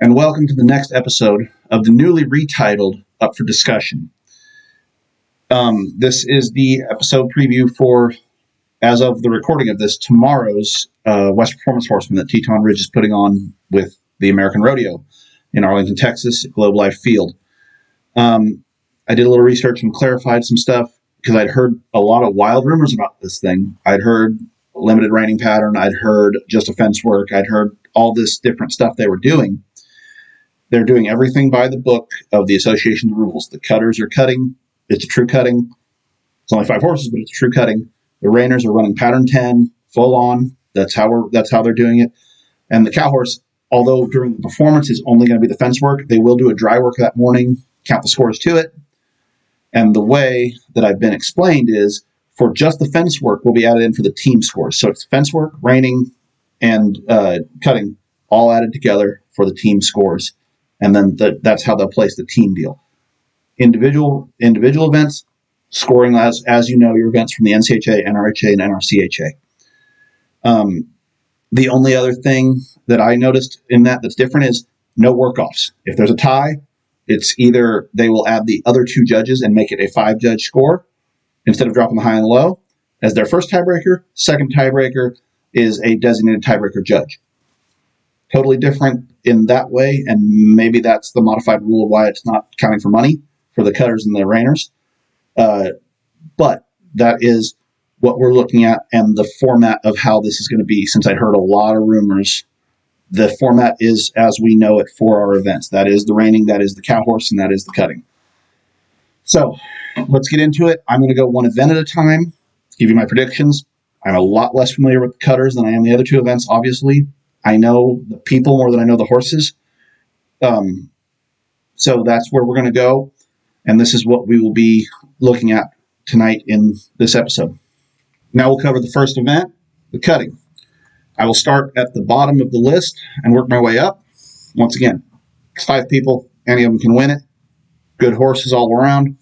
and welcome to the next episode of the newly retitled Up for Discussion. This is the episode preview for, as of the recording of this, tomorrow's West Performance Horseman that Teton Ridge is putting on with the American Rodeo in Arlington, Texas, at Globe Life Field. I did a little research and clarified some stuff because I'd heard a lot of wild rumors about this thing. I'd heard limited reining pattern. I'd heard just a fence work. I'd heard all this different stuff they were doing. They're doing everything by the book of the association's rules. The cutters are cutting. It's a true cutting. It's only 5 horses, but it's a true cutting. The reiners are running pattern 10, full on. That's how they're doing it. And the cow horse, although during the performance is only going to be the fence work, they will do a dry work that morning, count the scores to it. And the way that I've been explained is for just the fence work will be added in for the team scores. So it's fence work, reining, and cutting all added together for the team scores. And then that's how they'll place the team deal. Individual events, scoring as you know, your events from the NCHA, NRHA, and NRCHA. The only other thing that I noticed in that's different is no work-offs. If there's a tie, it's either they will add the other 2 judges and make it a 5-judge score instead of dropping the high and low as their first tiebreaker. Second tiebreaker is a designated tiebreaker judge. Totally different in that way, and maybe that's the modified rule of why it's not counting for money for the cutters and the reiners. But that is what we're looking at and the format of how this is going to be. Since I heard a lot of rumors, the format is as we know it for our events. That is the reining, that is the cow horse, and that is the cutting. So let's get into it. I'm going to go one event at a time, give you my predictions. I'm a lot less familiar with the cutters than I am the other 2 events, obviously. I know the people more than I know the horses. So that's where we're going to go. And this is what we will be looking at tonight in this episode. Now we'll cover the first event, the cutting. I will start at the bottom of the list and work my way up. Once again, 5 people, any of them can win it. Good horses all around.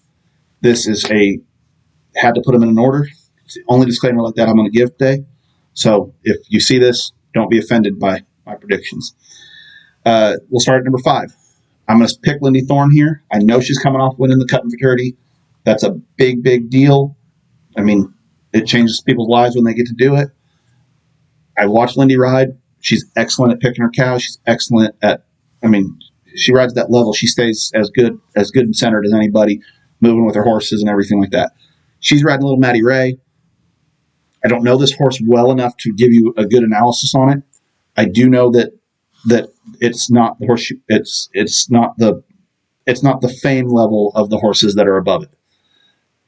This is had to put them in an order. It's the only disclaimer like that I'm going to give today. So if you see this, don't be offended by my predictions. We'll start at number 5. I'm going to pick Lindy Thorne here. I know she's coming off winning the cutting fraternity. That's a big, big deal. I mean, it changes people's lives when they get to do it. I watched Lindy ride. She's excellent at picking her cows. She's excellent at, she rides that level. She stays as good and centered as anybody, moving with her horses and everything like that. She's riding little Maddie Ray. I don't know this horse well enough to give you a good analysis on it. I do know that it's not the horse. It's not the fame level of the horses that are above it.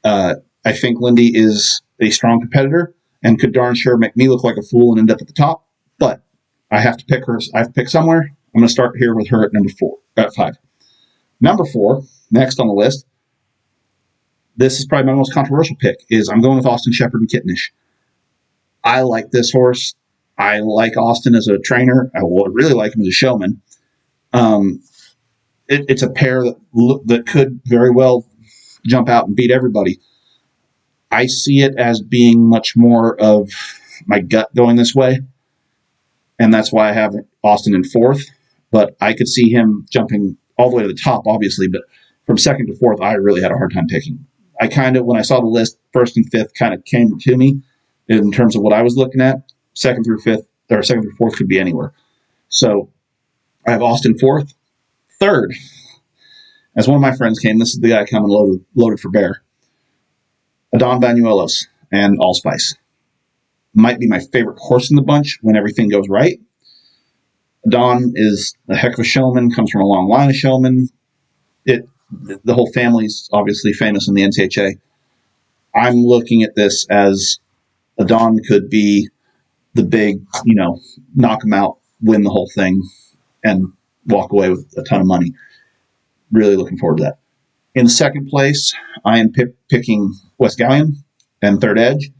I think Lindy is a strong competitor and could darn sure make me look like a fool and end up at the top. But I have to pick her. I have to pick somewhere. I'm going to start here with her at 5. Number 4, next on the list. This is probably my most controversial pick. I'm going with Austin Shepherd and Kittenish. I like this horse. I like Austin as a trainer. I really like him as a showman. It's a pair that could very well jump out and beat everybody. I see it as being much more of my gut going this way, and that's why I have Austin in 4th. But I could see him jumping all the way to the top, obviously, but from 2nd to 4th, I really had a hard time picking. I when I saw the list, 1st and 5th kind of came to me in terms of what I was looking at. 2nd through 5th, or 2nd through 4th could be anywhere. So I have Austin 4th. 3rd, as one of my friends came, this is the guy coming loaded for bear. Adon Banuelos and Allspice. Might be my favorite horse in the bunch when everything goes right. Adon is a heck of a showman, comes from a long line of showmen. The whole family's obviously famous in the NCHA. I'm looking at this as Adon could be the big, knock him out, win the whole thing, and walk away with a ton of money. Really looking forward to that. In 2nd place, I am picking West Galleon and Third Edge.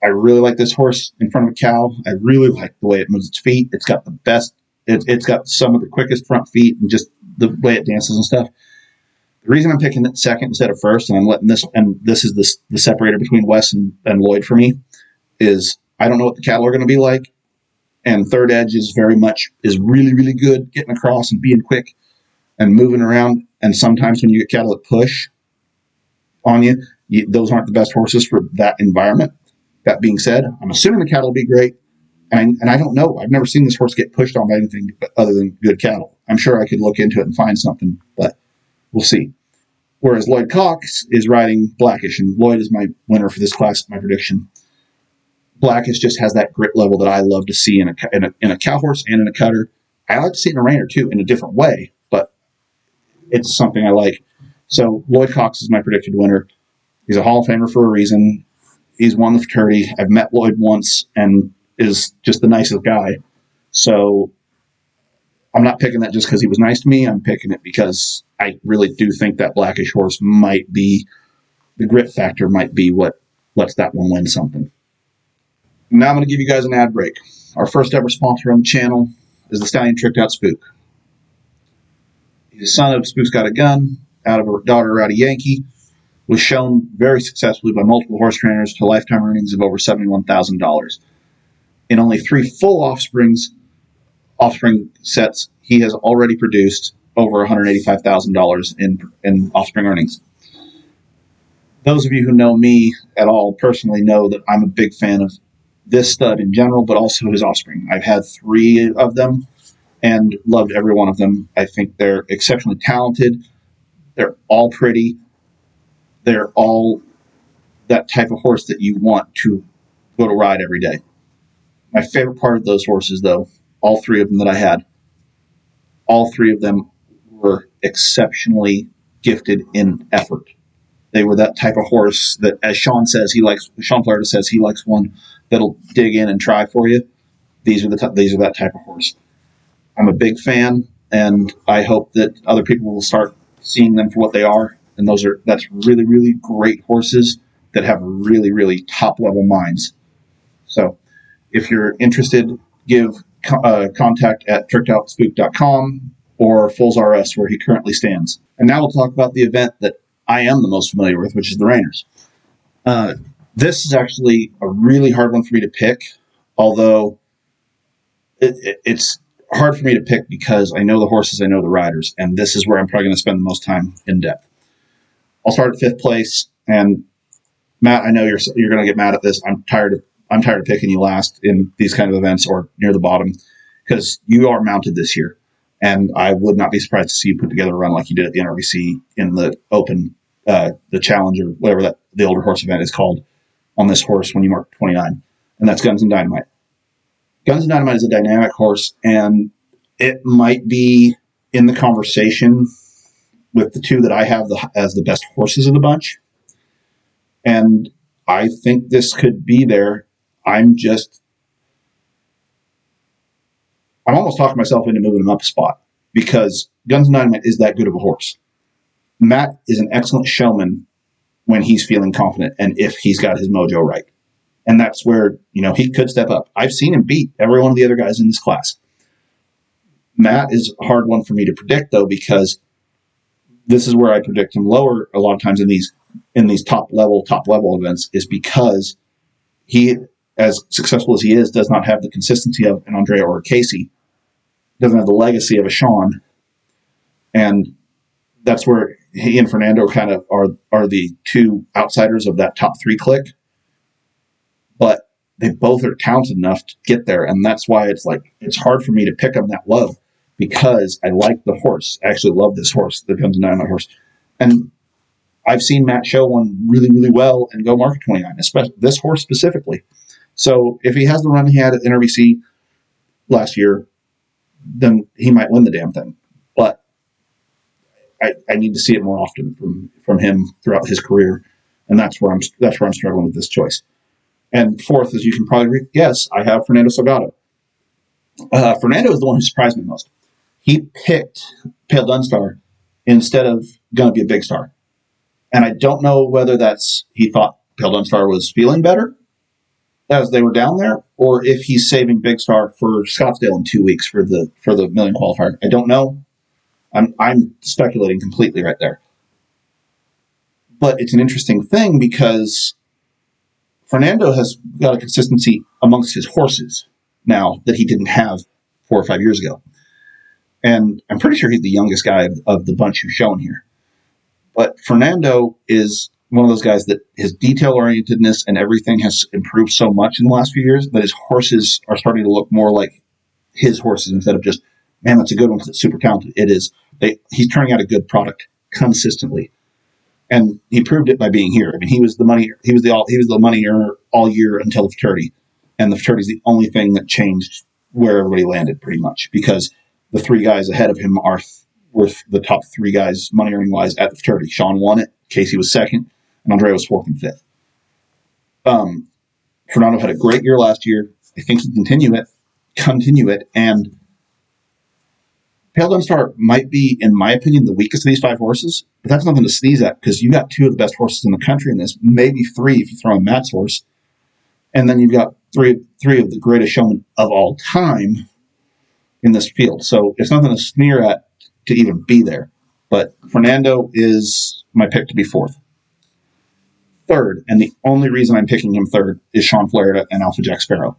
I really like this horse in front of a cow. I really like the way it moves its feet. It's got the best. It's got some of the quickest front feet and just the way it dances and stuff. The reason I'm picking it 2nd instead of 1st, and I'm letting this is the separator between Wes and Lloyd for me, is I don't know what the cattle are going to be like, And Third Edge is really, really good getting across and being quick and moving around. And sometimes when you get cattle that push on you, those aren't the best horses for that environment. That being said, I'm assuming the cattle will be great. And I don't know. I've never seen this horse get pushed on by anything other than good cattle. I'm sure I could look into it and find something, but we'll see. Whereas Lloyd Cox is riding Blackish, and Lloyd is my winner for this class, my prediction. Blackish just has that grit level that I love to see in a cow horse and in a cutter. I like to see it in a reiner too, in a different way, but it's something I like. So Lloyd Cox is my predicted winner. He's a Hall of Famer for a reason. He's won the fraternity. I've met Lloyd once and is just the nicest guy. So I'm not picking that just because he was nice to me. I'm picking it because I really do think that Blackish horse might be, the grit factor might be what lets that one win something. Now I'm going to give you guys an ad break. Our first ever sponsor on the channel is the stallion Tricked Out Spook. He's a son of Spook's Got a Gun, out of her daughter Rowdy Yankee, was shown very successfully by multiple horse trainers to lifetime earnings of over $71,000. In only 3 full offspring sets, he has already produced over $185,000 in offspring earnings. Those of you who know me at all personally know that I'm a big fan of this stud in general, but also his offspring. I've had 3 of them and loved every one of them. I think they're exceptionally talented. They're all pretty. They're all that type of horse that you want to go to ride every day. My favorite part of those horses, though, all 3 of them that I had, all 3 of them were exceptionally gifted in effort. They were that type of horse that, as Sean Flaherty says, he likes one that'll dig in and try for you. These are that type of horse. I'm a big fan, and I hope that other people will start seeing them for what they are. And that's really, really great horses that have really, really top level minds. So if you're interested, give contact at trickedoutspook.com or Foles RS, where he currently stands. And now we'll talk about the event that I am the most familiar with, which is the Rainers. This is actually a really hard one for me to pick, although it's hard for me to pick because I know the horses, I know the riders, and this is where I'm probably going to spend the most time in depth. I'll start at 5th place, and Matt, I know you're going to get mad at this. I'm tired of picking you last in these kind of events or near the bottom because you are mounted this year, and I would not be surprised to see you put together a run like you did at the NRBC in the Open, the Challenge, or whatever the older horse event is called on this horse when you mark 29, and that's Guns and Dynamite. Guns and Dynamite is a dynamic horse, and it might be in the conversation with the 2 that I have as the best horses of the bunch. And I think this could be there. I'm almost talking myself into moving him up a spot because Guns and Dynamite is that good of a horse. Matt is an excellent showman when he's feeling confident and if he's got his mojo right. And that's where, he could step up. I've seen him beat every one of the other guys in this class. Matt is a hard one for me to predict, though, because this is where I predict him lower a lot of times in these top level events, is because he, as successful as he is, does not have the consistency of an Andrea or a Casey, doesn't have the legacy of a Sean, and that's where he and Fernando kind of are the 2 outsiders of that top 3 clique. But they both are talented enough to get there, and that's why it's hard for me to pick them that low because I like the horse. I actually love this horse, the Guns and Dynamite horse, and I've seen Matt show one really, really well and go market 29, especially this horse specifically. So if he has the run he had at NRBC last year, then he might win the damn thing. But I need to see it more often from him throughout his career, and that's where I'm struggling with this choice. And 4th, as you can probably guess, I have Fernando Salgado. Fernando is the one who surprised me most. He picked Pale Dunstar instead of going to be a big star. And I don't know whether he thought Pale Dunstar was feeling better as they were down there, or if he's saving Big Star for Scottsdale in 2 weeks for the Million qualifier. I don't know. I'm speculating completely right there. But it's an interesting thing because Fernando has got a consistency amongst his horses now that he didn't have 4 or 5 years ago. And I'm pretty sure he's the youngest guy of the bunch who's shown here. But Fernando is one of those guys that his detail-orientedness and everything has improved so much in the last few years that his horses are starting to look more like his horses instead of just, man, that's a good one because it's super talented. It is. He's turning out a good product consistently. And he proved it by being here. I mean, he was the money earner all year until the futurity. And the futurity is the only thing that changed where everybody landed, pretty much, because the 3 guys ahead of him are worth the top 3 guys money earning wise at the futurity. Sean won it, Casey was second, and Andrea was 4th and 5th. Fernando had a great year last year. I think he can continue it, and Pale Gun Star might be, in my opinion, the weakest of these 5 horses, but that's nothing to sneeze at because you got 2 of the best horses in the country in this, maybe 3 if you throw in Matt's horse, and then you've got three of the greatest showmen of all time in this field. So it's nothing to sneer at to even be there. But Fernando is my pick to be 4th. 3rd, and the only reason I'm picking him 3rd, is Sean Flaherty and Alpha Jack Sparrow.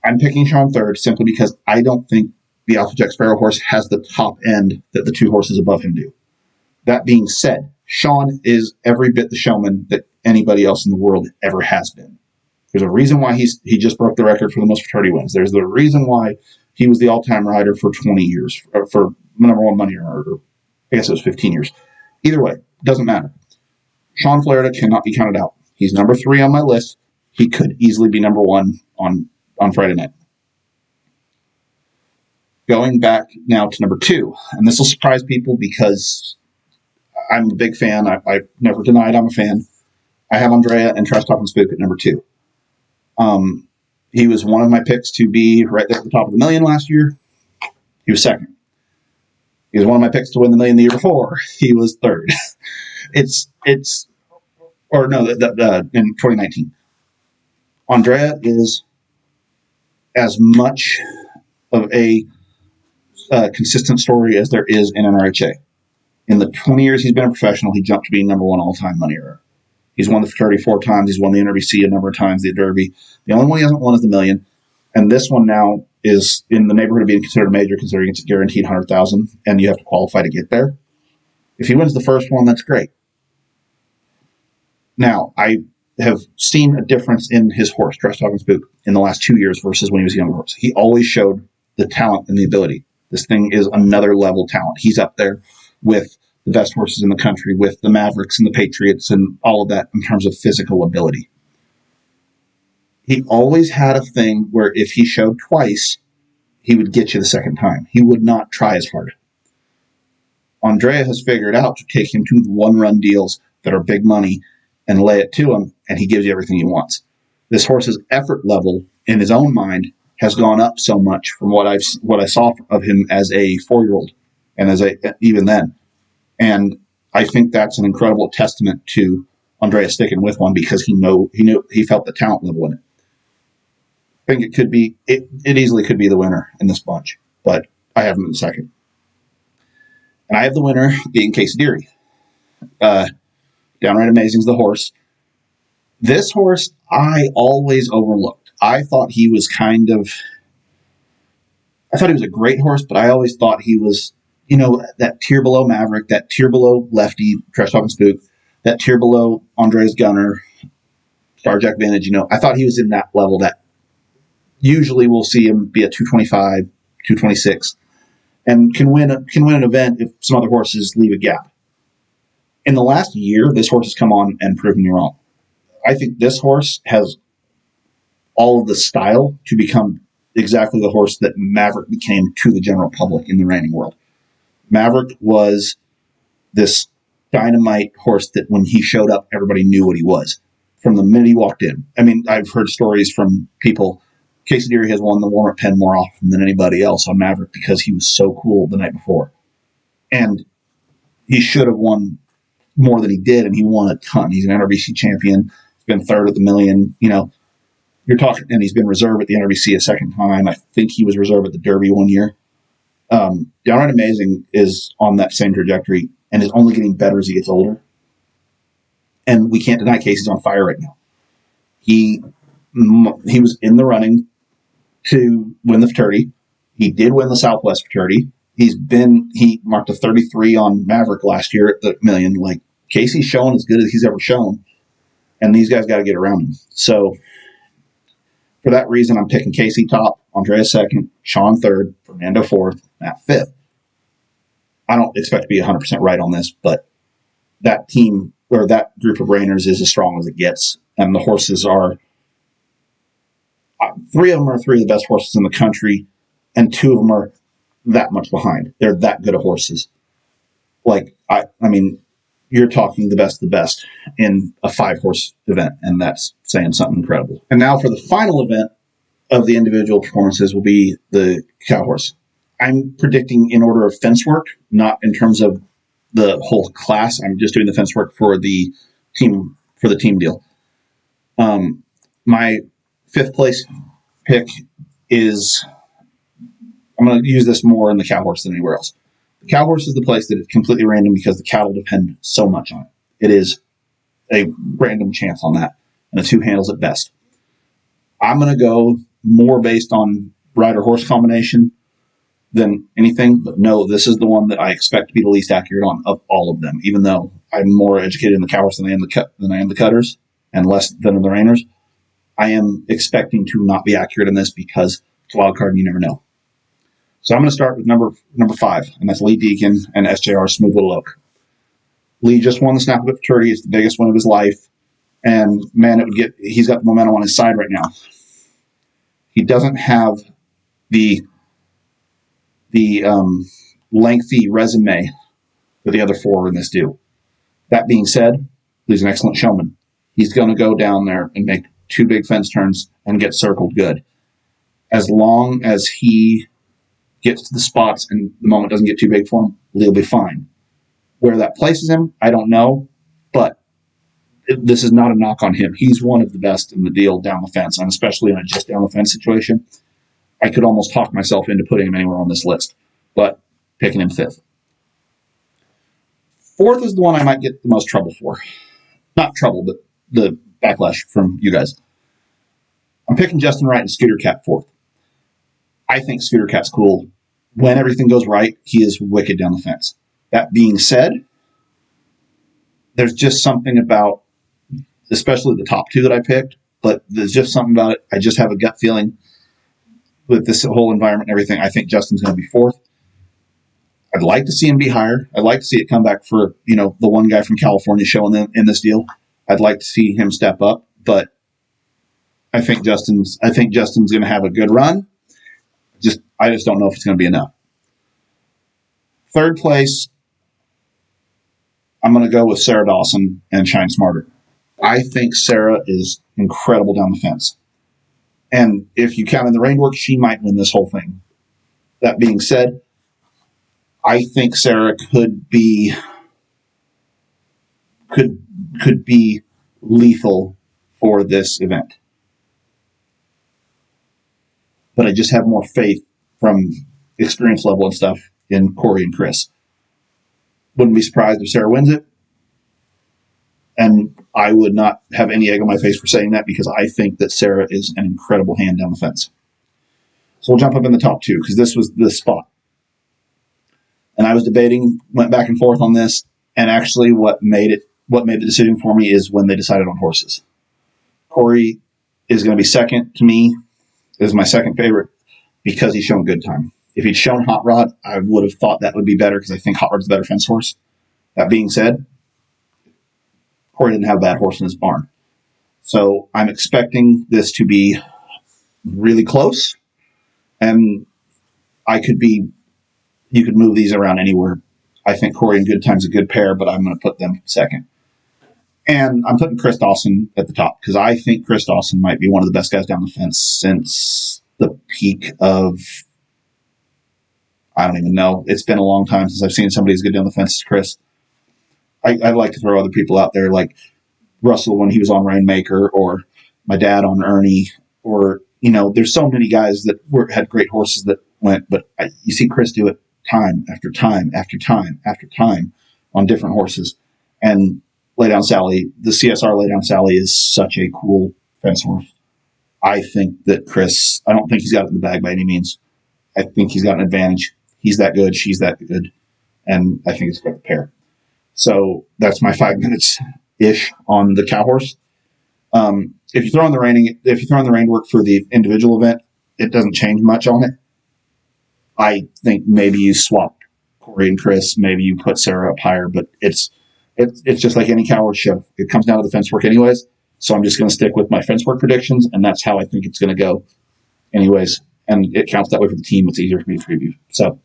I'm picking Sean 3rd simply because I don't think the Alpha Jack Sparrow horse has the top end that the 2 horses above him do. That being said, Sean is every bit the showman that anybody else in the world ever has been. There's a reason why he just broke the record for the most futurity wins. There's the reason why he was the all-time rider for 20 years, for number 1 money earner, or I guess it was 15 years. Either way, doesn't matter. Sean Flaherty cannot be counted out. He's number 3 on my list. He could easily be number 1 on Friday night. Going back now to number 2, and this will surprise people because I'm a big fan. I never denied I'm a fan. I have Andrea and Trash Talking Spook at number 2. He was one of my picks to be right there at the top of the million last year. He was 2nd. He was one of my picks to win the million the year before. He was 3rd. in 2019. Andrea is as much of a consistent story as there is in NRHA. In the 20 years he's been a professional, he jumped to being number 1 all-time money earner. He's won the fraternity 4 times. He's won the NRBC a number of times, the Derby. The only one he hasn't won is the million. And this one now is in the neighborhood of being considered a major, considering it's a guaranteed 100,000, and you have to qualify to get there. If he wins the first one, that's great. Now, I have seen a difference in his horse, Trash Talking Spook, in the last 2 years versus when he was a younger horse. He always showed the talent and the ability. This thing is another level talent. He's up there with the best horses in the country, with the Mavericks and the Patriots and all of that in terms of physical ability. He always had a thing where if he showed twice, he would get you the second time. He would not try as hard. Andrea has figured out to take him to the 1-run deals that are big money and lay it to him, and he gives you everything he wants. This horse's effort level in his own mind has gone up so much from what I saw of him as a 4-year-old and even then. And I think that's an incredible testament to Andrea sticking with one because he felt the talent level in it. I think it easily could be the winner in this bunch, but I have him in 2nd. And I have the winner being Casey Deary. Downright Amazing is the horse. This horse I always overlooked. I thought he was a great horse, but I always thought he was, that tier below Maverick, that tier below Lefty, Trash Talking Spook, that tier below Andre's Gunner, Starjack Vintage. I thought he was in that level that usually we'll see him be a 225, 226, and can win an event if some other horses leave a gap. In the last year, this horse has come on and proven me wrong. I think this horse has all of the style to become exactly the horse that Maverick became to the general public in the reining world. Maverick was this dynamite horse that when he showed up, everybody knew what he was from the minute he walked in. I mean, I've heard stories from people. Casey Deary has won the warm-up pen more often than anybody else on Maverick because he was so cool the night before. And he should have won more than he did, and he won a ton. He's an NRBC champion. He's been 3rd at the million. You're talking, and he's been reserve at the NRBC a 2nd time. I think he was reserve at the Derby 1 year. Downright Amazing is on that same trajectory and is only getting better as he gets older. And we can't deny Casey's on fire right now. He was in the running to win the fraternity. He did win the Southwest fraternity. He marked a 33 on Maverick last year at the million. Like, Casey's showing as good as he's ever shown, and these guys got to get around him. So for that reason, I'm picking Casey top, Andreas second, Sean third, Fernando fourth, Matt fifth. I don't expect to be 100% right on this, but that team or that group of reigners is as strong as it gets, and the horses are three of them are three of the best horses in the country, and two of them are that much behind. They're that good of horses. Like, I mean, you're talking the best of the best in a 5-horse event, and that's saying something incredible. And now for the final event of the individual performances will be the cow horse. I'm predicting in order of fence work, not in terms of the whole class. I'm just doing the fence work for the team deal. My 5th place pick is, I'm going to use this more in the cow horse than anywhere else. The cow horse is the place that is completely random because the cattle depend so much on it. It is a random chance on that, and the 2 handles at best. I'm going to go more based on rider-horse combination than anything, but no, this is the one that I expect to be the least accurate on of all of them, even though I'm more educated in the cow horse than I am the cutters, and less than the reiners. I am expecting to not be accurate in this because it's a wild card and you never know. So I'm going to start with number 5, and that's Lee Deacon and SJR Smooth Little Oak. Lee just won the Snap of It Fraternity. It's the biggest win of his life, and man, he's got the momentum on his side right now. He doesn't have the lengthy resume that the other 4 in this do. That being said, he's an excellent showman. He's going to go down there and make 2 big fence turns and get circled good. As long as he gets to the spots and the moment doesn't get too big for him, Lee will be fine. Where that places him, I don't know, but this is not a knock on him. He's one of the best in the deal down the fence, and especially in a just down the fence situation. I could almost talk myself into putting him anywhere on this list, but picking him 5th. 4th is the one I might get the most trouble for. Not trouble, but the backlash from you guys. I'm picking Justin Wright and Scooter Cat 4th. I think Scooter Cat's cool. When everything goes right, he is wicked down the fence. That being said, there's just something about, especially the top 2 that I picked, but there's just something about it. I just have a gut feeling with this whole environment and everything. I think Justin's going to be 4th. I'd like to see him be higher. I'd like to see it come back for, the one guy from California showing in this deal. I'd like to see him step up, but I think Justin's going to have a good run. I just don't know if it's going to be enough. 3rd place, I'm going to go with Sarah Dawson and Shine Smarter. I think Sarah is incredible down the fence. And if you count in the rein work, she might win this whole thing. That being said, I think Sarah could be lethal for this event. But I just have more faith from experience level and stuff in Corey and Chris. Wouldn't be surprised if Sarah wins it. And I would not have any egg on my face for saying that because I think that Sarah is an incredible hand down the fence. So we'll jump up in the top 2 because this was the spot. And I was debating, went back and forth on this, and actually what made the decision for me is when they decided on horses. Corey is going to be second to me, is my second favorite because he's shown good time. If he'd shown Hot Rod, I would have thought that would be better because I think Hot Rod's a better fence horse. That being said, Corey didn't have a bad horse in his barn. So I'm expecting this to be really close, and you could move these around anywhere. I think Corey and Good Time's a good pair, but I'm going to put them second. And I'm putting Chris Dawson at the top because I think Chris Dawson might be one of the best guys down the fence since the peak of, I don't even know. It's been a long time since I've seen somebody as good down the fence as Chris. I like to throw other people out there like Russell when he was on Rainmaker, or my dad on Ernie, or, there's so many guys that had great horses that went, but you see Chris do it time after time after time after time on different horses. And Lay Down Sally, the CSR Lay Down Sally is such a cool fence horse. I think that Chris, I don't think he's got it in the bag by any means. I think he's got an advantage. He's that good. She's that good. And I think it's quite the pair. So that's my 5 minutes-ish on the cow horse. If you throw in the rein work for the individual event, it doesn't change much on it. I think maybe you swap Corey and Chris. Maybe you put Sarah up higher, but it's just like any cow horse show. It comes down to the fence work anyways. So I'm just going to stick with my fence work predictions, and that's how I think it's going to go anyways. And it counts that way for the team. It's easier for me to preview. So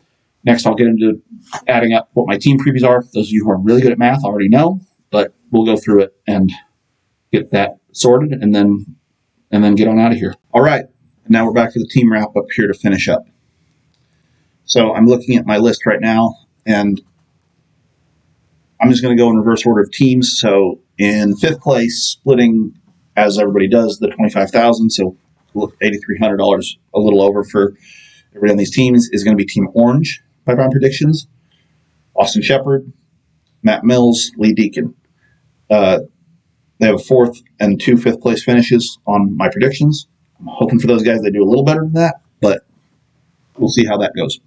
next, I'll get into adding up what my team previews are. Those of you who are really good at math already know, but we'll go through it and get that sorted, and then get on out of here. All right, now we're back to the team wrap up here to finish up. So I'm looking at my list right now, and I'm just going to go in reverse order of teams. So in 5th place, splitting as everybody does the $25,000, so $8,300, a little over for everybody on these teams, is going to be Team Orange by my predictions. Austin Shepard, Matt Mills, Lee Deacon. They have a 4th and 2 5th place finishes on my predictions. I'm hoping for those guys they do a little better than that, but we'll see how that goes.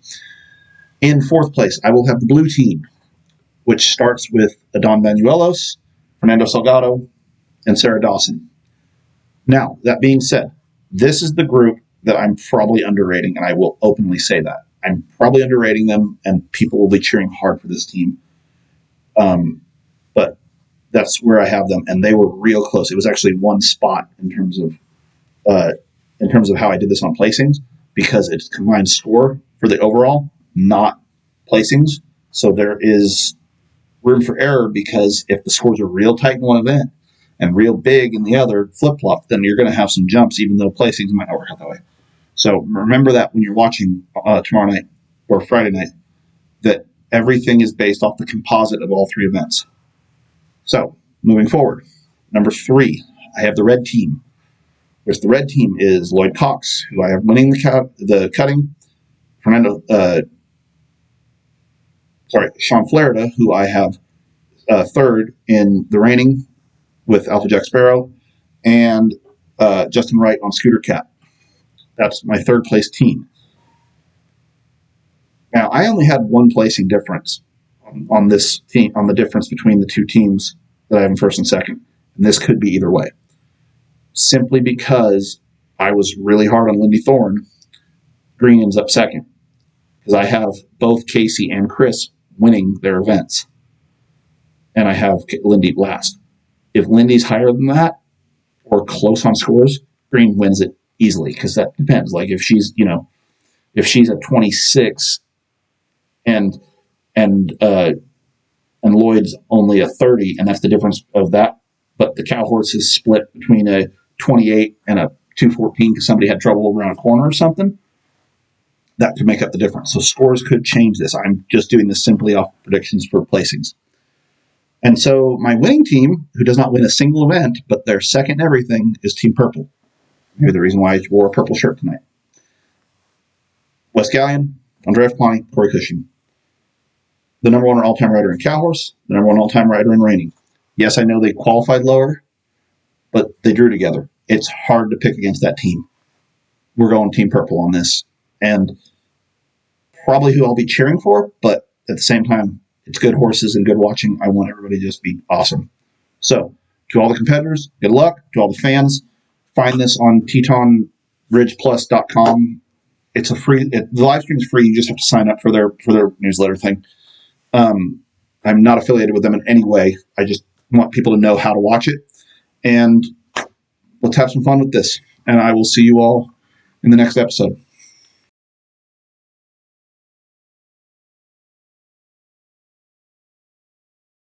In 4th place, I will have the blue team, which starts with Adon Banuelos, Fernando Salgado, and Sarah Dawson. Now, that being said, this is the group that I'm probably underrating, and I will openly say that. I'm probably underrating them, and people will be cheering hard for this team. But that's where I have them, and they were real close. It was actually one spot in terms of how I did this on placings, because it's combined score for the overall, not placings. So there is room for error, because if the scores are real tight in one event and real big in the other, flip-flop, then you're going to have some jumps, even though placings might not work out that way. So remember that when you're watching tomorrow night or Friday night, that everything is based off the composite of all 3 events. So moving forward, number 3, I have the red team. Which the red team is Lloyd Cox, who I have winning the cutting. Sean Flarida, who I have 3rd in the reining with Alpha Jack Sparrow, and Justin Wright on Scooter Cat. That's my 3rd place team. Now, I only had 1 placing difference on this team, on the difference between the 2 teams that I have in 1st and 2nd. And this could be either way. Simply because I was really hard on Lindy Thorne, Green ends up 2nd. Because I have both Casey and Chris winning their events. And I have Lindy last. If Lindy's higher than that, or close on scores, Green wins it easily. Because that depends. Like if she's at 26 and Lloyd's only a 30, and that's the difference of that. But the cow horse is split between a 28 and a 214 because somebody had trouble around a corner or something. That could make up the difference. So scores could change this. I'm just doing this simply off predictions for placings. And so my winning team, who does not win a single event, but they're 2nd in everything, is Team Purple. Maybe the reason why I wore a purple shirt tonight. Wes Gallion, Andrea Plani, Corey Cushing. The number 1 all-time rider in cow horse, the number 1 all-time rider in reining. Yes, I know they qualified lower, but they drew together. It's hard to pick against that team. We're going Team Purple on this. And probably who I'll be cheering for, but at the same time, it's good horses and good watching. I want everybody to just be awesome. So, to all the competitors, good luck. To all the fans, find this on TetonRidgePlus.com. It's a free. The live stream is free. You just have to sign up for their newsletter thing. I'm not affiliated with them in any way. I just want people to know how to watch it. And let's have some fun with this. And I will see you all in the next episode.